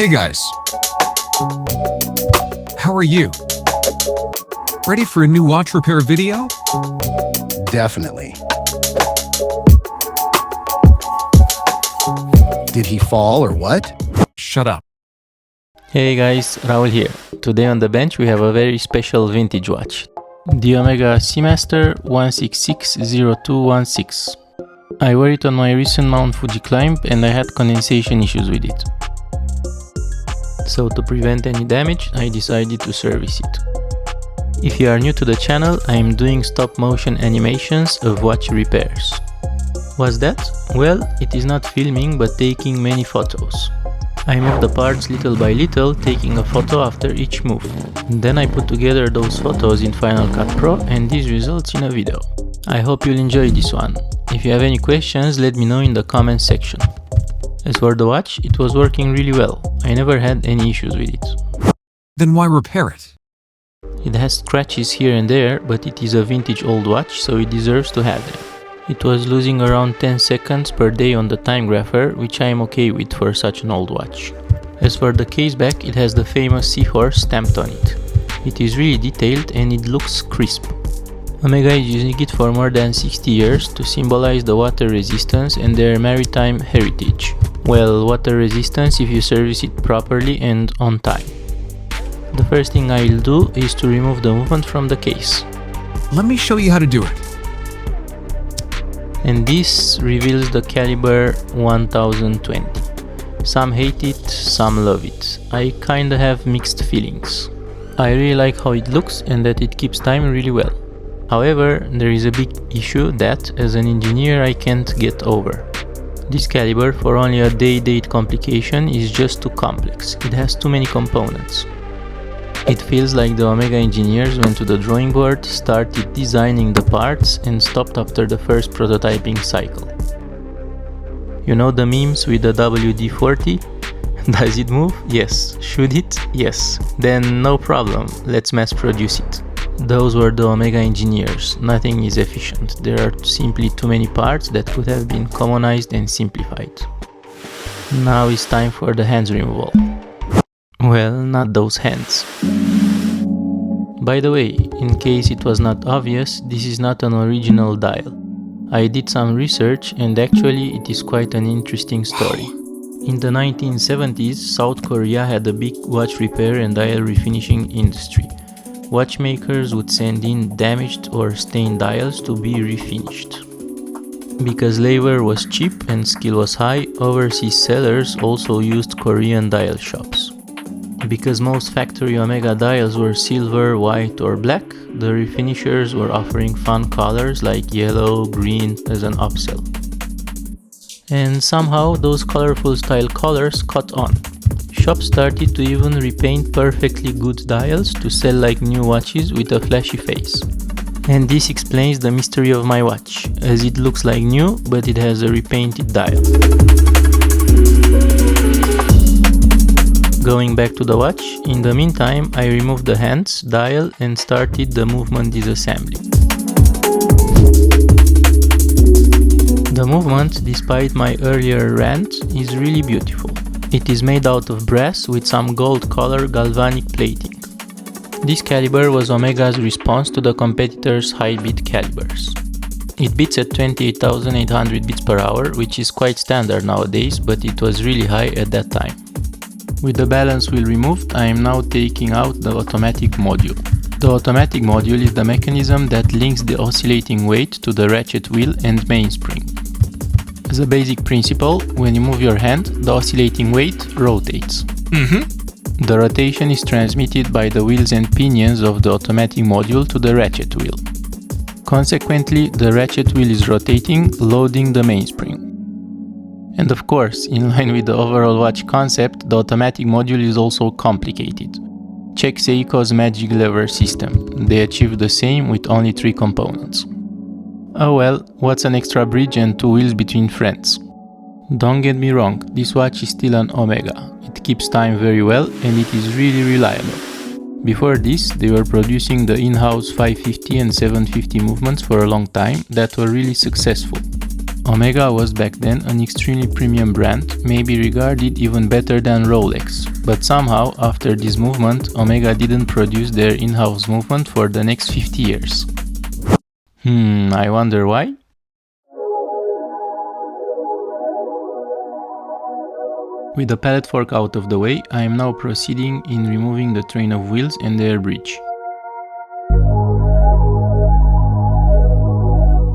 Hey guys, how are you? Ready for a new watch repair video? Definitely. Did he fall or what? Shut up. Hey guys, Raul here. Today on the bench we have a very special vintage watch. The Omega Seamaster 1660216. I wore it on my recent Mount Fuji climb and I had condensation issues with it. So to prevent any damage, I decided to service it. If you are new to the channel, I am doing stop motion animations of watch repairs. What's that? Well, it is not filming but taking many photos. I move the parts little by little, taking a photo after each move. Then I put together those photos in Final Cut Pro and this results in a video. I hope you'll enjoy this one. If you have any questions, let me know in the comments section. As for the watch, it was working really well. I never had any issues with it. Then why repair it? It has scratches here and there, but it is a vintage old watch, so it deserves to have them. It was losing around 10 seconds per day on the time grapher, which I am okay with for such an old watch. As for the case back, it has the famous seahorse stamped on it. It is really detailed and it looks crisp. Omega is using it for more than 60 years to symbolize the water resistance and their maritime heritage. Well, water resistance if you service it properly and on time. The first thing I'll do is to remove the movement from the case. Let me show you how to do it. And this reveals the caliber 1020. Some hate it, some love it. I kinda have mixed feelings. I really like how it looks and that it keeps time really well. However, there is a big issue that, as an engineer, I can't get over. This caliber, for only a day-date complication, is just too complex. It has too many components. It feels like the Omega engineers went to the drawing board, started designing the parts and stopped after the first prototyping cycle. You know the memes with the WD-40? Does it move? Yes. Should it? Yes. Then no problem, let's mass produce it. Those were the Omega engineers. Nothing is efficient. There are simply too many parts that could have been commonized and simplified. Now it's time for the hands removal. Well, not those hands. By the way, in case it was not obvious, this is not an original dial. I did some research and actually it is quite an interesting story. In the 1970s, South Korea had a big watch repair and dial refinishing industry. Watchmakers would send in damaged or stained dials to be refinished. Because labor was cheap and skill was high, overseas sellers also used Korean dial shops. Because most factory Omega dials were silver, white or black, the refinishers were offering fun colors like yellow, green as an upsell. And somehow those colorful style colors caught on. Shops started to even repaint perfectly good dials to sell like new watches with a flashy face. And this explains the mystery of my watch, as it looks like new, but it has a repainted dial. Going back to the watch, in the meantime I removed the hands, dial and started the movement disassembly. The movement, despite my earlier rant, is really beautiful. It is made out of brass with some gold color galvanic plating. This caliber was Omega's response to the competitors' high beat calibers. It beats at 28,800 beats per hour, which is quite standard nowadays, but it was really high at that time. With the balance wheel removed, I am now taking out the automatic module. The automatic module is the mechanism that links the oscillating weight to the ratchet wheel and mainspring. As a basic principle, when you move your hand, the oscillating weight rotates. The rotation is transmitted by the wheels and pinions of the automatic module to the ratchet wheel. Consequently, the ratchet wheel is rotating, loading the mainspring. And of course, in line with the overall watch concept, the automatic module is also complicated. Check Seiko's magic lever system. They achieved the same with only 3 components. Oh well, what's an extra bridge and 2 wheels between friends? Don't get me wrong, this watch is still an Omega. It keeps time very well and it is really reliable. Before this, they were producing the in-house 550 and 750 movements for a long time that were really successful. Omega was back then an extremely premium brand, maybe regarded even better than Rolex. But somehow, after this movement, Omega didn't produce their in-house movement for the next 50 years. I wonder why? With the pallet fork out of the way, I am now proceeding in removing the train of wheels and their bridge.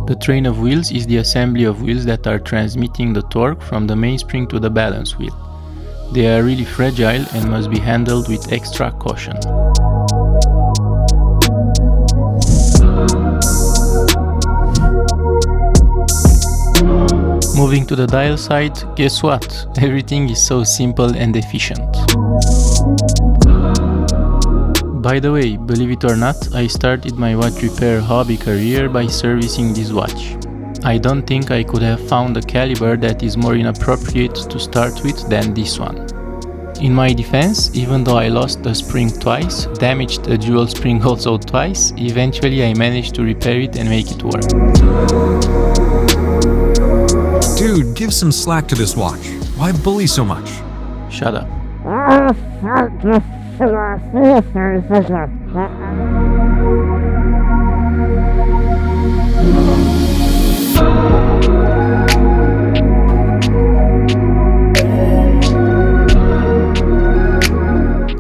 The train of wheels is the assembly of wheels that are transmitting the torque from the mainspring to the balance wheel. They are really fragile and must be handled with extra caution. Moving to the dial side, guess what? Everything is so simple and efficient. By the way, believe it or not, I started my watch repair hobby career by servicing this watch. I don't think I could have found a caliber that is more inappropriate to start with than this one. In my defense, even though I lost a spring twice, damaged a jewel spring also twice, eventually I managed to repair it and make it work. Dude, give some slack to this watch. Why bully so much? Shut up.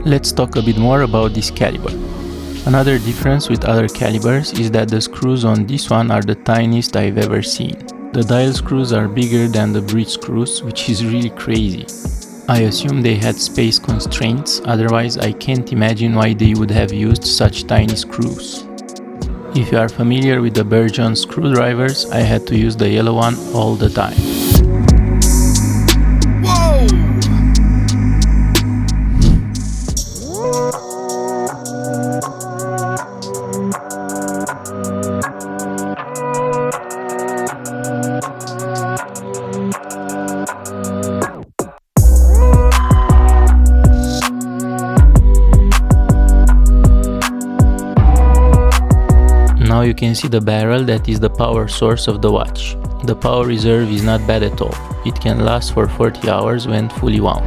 Let's talk a bit more about this caliber. Another difference with other calibers is that the screws on this one are the tiniest I've ever seen. The dial screws are bigger than the bridge screws, which is really crazy. I assume they had space constraints, otherwise I can't imagine why they would have used such tiny screws. If you are familiar with the Bergeon screwdrivers, I had to use the yellow one all the time. Now you can see the barrel that is the power source of the watch. The power reserve is not bad at all. It can last for 40 hours when fully wound.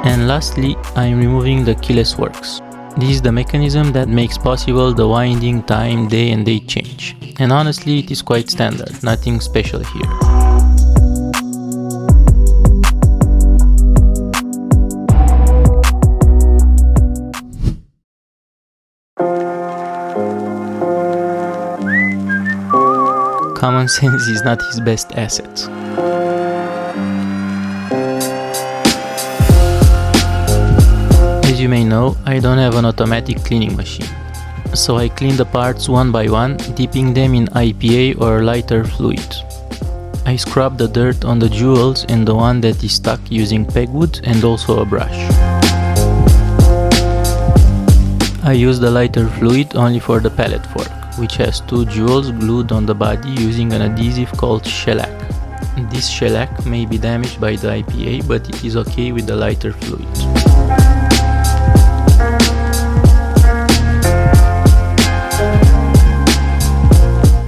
And lastly, I am removing the keyless works. This is the mechanism that makes possible the winding time, day and date change. And honestly, it is quite standard, nothing special here. Common sense is not his best asset. As you may know, I don't have an automatic cleaning machine. So I clean the parts one by one, dipping them in IPA or lighter fluid. I scrub the dirt on the jewels and the one that is stuck using pegwood and also a brush. I use the lighter fluid only for the pallet fork, which has two jewels glued on the body using an adhesive called shellac. This shellac may be damaged by the IPA, but it is okay with the lighter fluid.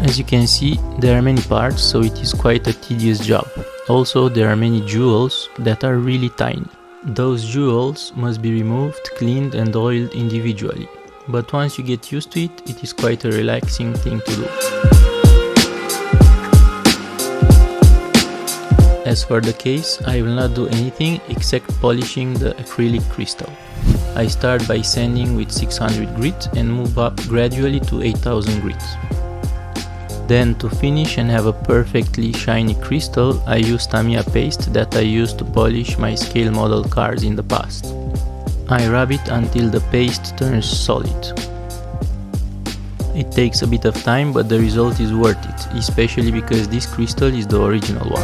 As you can see, there are many parts, so it is quite a tedious job. Also, there are many jewels that are really tiny. Those jewels must be removed, cleaned and oiled individually. But once you get used to it, it is quite a relaxing thing to do. As for the case, I will not do anything except polishing the acrylic crystal. I start by sanding with 600 grit and move up gradually to 8000 grit. Then to finish and have a perfectly shiny crystal, I use Tamiya paste that I used to polish my scale model cars in the past. I rub it until the paste turns solid. It takes a bit of time, but the result is worth it, especially because this crystal is the original one.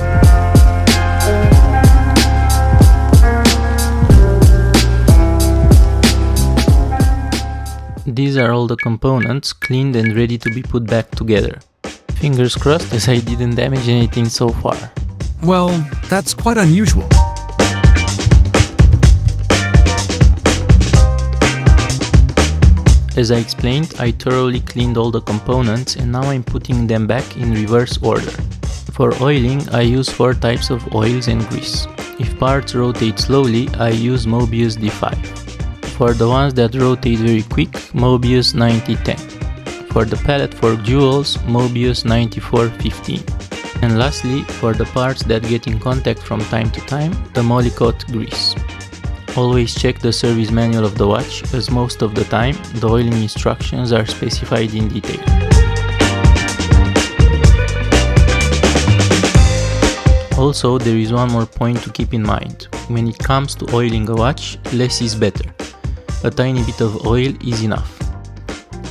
These are all the components cleaned and ready to be put back together. Fingers crossed as I didn't damage anything so far. Well, that's quite unusual. As I explained, I thoroughly cleaned all the components and now I'm putting them back in reverse order. For oiling, I use 4 types of oils and grease. If parts rotate slowly, I use Mobius D5. For the ones that rotate very quick, Mobius 9010. For the pallet fork jewels, Mobius 9415. And lastly, for the parts that get in contact from time to time, the Molykote grease. Always check the service manual of the watch, as most of the time, the oiling instructions are specified in detail. Also, there is one more point to keep in mind. When it comes to oiling a watch, less is better. A tiny bit of oil is enough.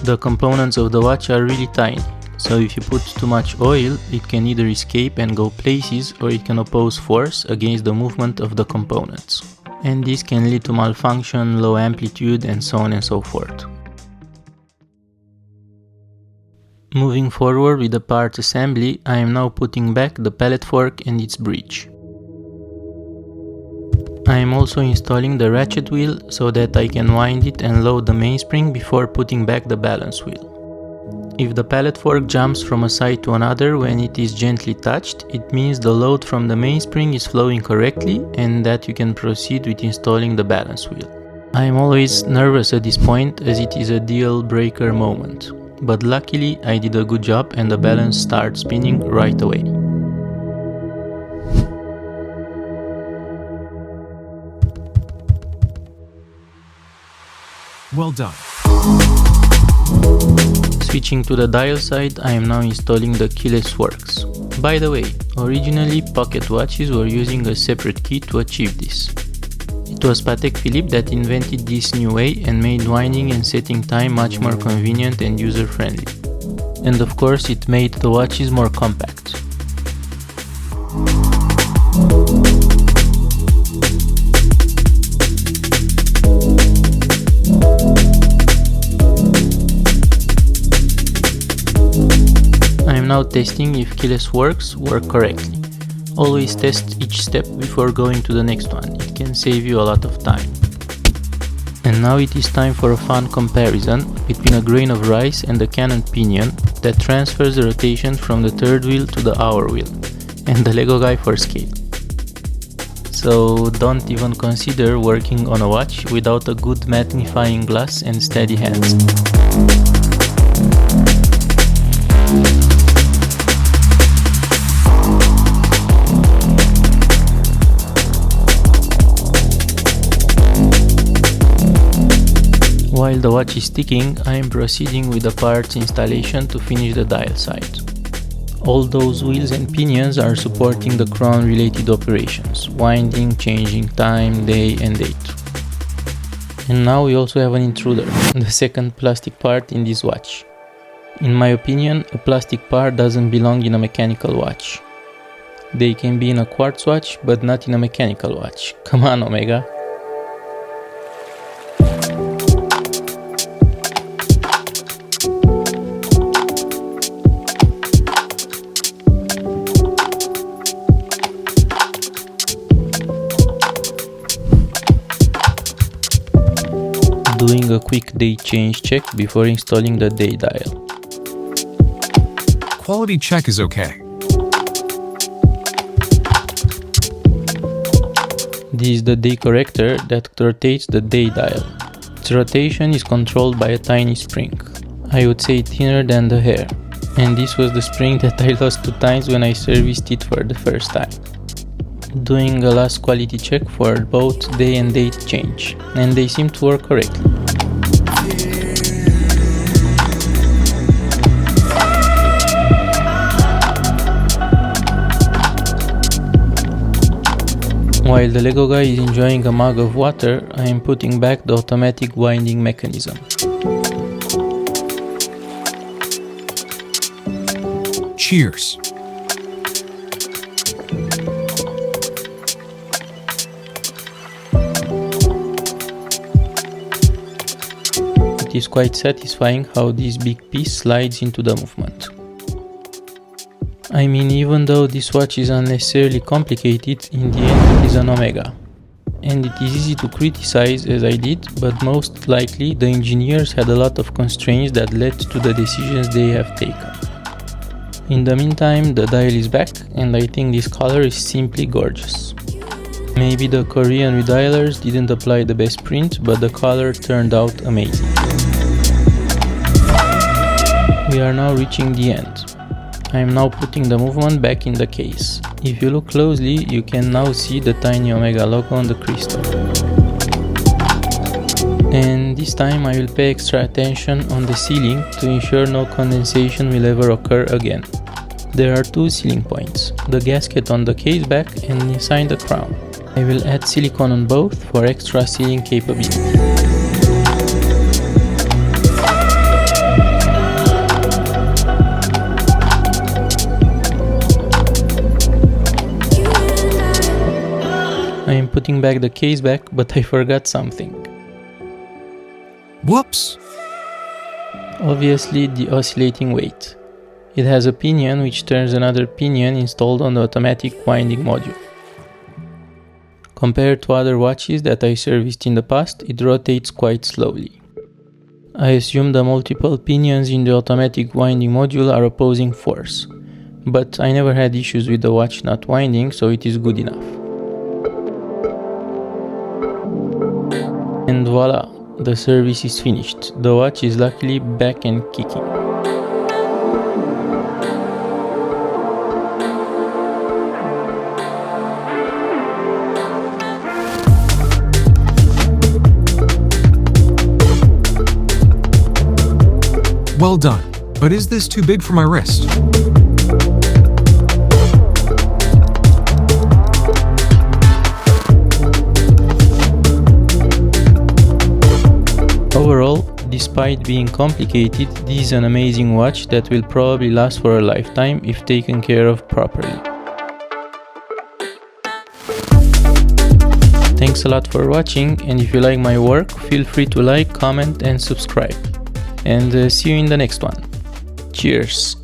The components of the watch are really tiny, so if you put too much oil, it can either escape and go places, or it can oppose force against the movement of the components. And this can lead to malfunction, low amplitude, and so on and so forth. Moving forward with the parts assembly, I am now putting back the pallet fork and its bridge. I am also installing the ratchet wheel so that I can wind it and load the mainspring before putting back the balance wheel. If the pallet fork jumps from a side to another when it is gently touched, it means the load from the mainspring is flowing correctly and that you can proceed with installing the balance wheel. I am always nervous at this point as it is a deal breaker moment, but luckily I did a good job and the balance started spinning right away. Well done. Switching to the dial side, I am now installing the keyless works. By the way, originally pocket watches were using a separate key to achieve this. It was Patek Philippe that invented this new way and made winding and setting time much more convenient and user-friendly. And of course it made the watches more compact. I am now testing if keyless works work correctly. Always test each step before going to the next one, it can save you a lot of time. And now it is time for a fun comparison between a grain of rice and the cannon pinion that transfers the rotation from the third wheel to the hour wheel, and the Lego guy for scale. So don't even consider working on a watch without a good magnifying glass and steady hands. While the watch is ticking, I am proceeding with the parts installation to finish the dial side. All those wheels and pinions are supporting the crown related operations, winding, changing time, day and date. And now we also have an intruder, the second plastic part in this watch. In my opinion, a plastic part doesn't belong in a mechanical watch. They can be in a quartz watch, but not in a mechanical watch. Come on, Omega. Doing a quick day change check before installing the day dial. Quality check is okay. This is the day corrector that rotates the day dial. Its rotation is controlled by a tiny spring. I would say thinner than the hair. And this was the spring that I lost 2 times when I serviced it for the first time. Doing a last quality check for both day and date change, and they seem to work correctly. While the Lego guy is enjoying a mug of water, I am putting back the automatic winding mechanism. Cheers. It is quite satisfying how this big piece slides into the movement. I mean, even though this watch is unnecessarily complicated, in the end it is an Omega. And it is easy to criticize as I did, but most likely the engineers had a lot of constraints that led to the decisions they have taken. In the meantime, the dial is back, and I think this color is simply gorgeous. Maybe the Korean redialers didn't apply the best print, but the color turned out amazing. We are now reaching the end. I am now putting the movement back in the case. If you look closely, you can now see the tiny Omega logo on the crystal. And this time I will pay extra attention on the sealing to ensure no condensation will ever occur again. There are two sealing points, the gasket on the case back and inside the crown. I will add silicone on both for extra sealing capability. I am putting back the case back, but I forgot something. Whoops! Obviously the oscillating weight. It has a pinion which turns another pinion installed on the automatic winding module. Compared to other watches that I serviced in the past, it rotates quite slowly. I assume the multiple pinions in the automatic winding module are opposing force, but I never had issues with the watch not winding, so it is good enough. And voila, the service is finished. The watch is luckily back and kicking. Well done. But is this too big for my wrist? Overall, despite being complicated, this is an amazing watch that will probably last for a lifetime if taken care of properly. Thanks a lot for watching, and if you like my work, feel free to like, comment and subscribe. And see you in the next one. Cheers!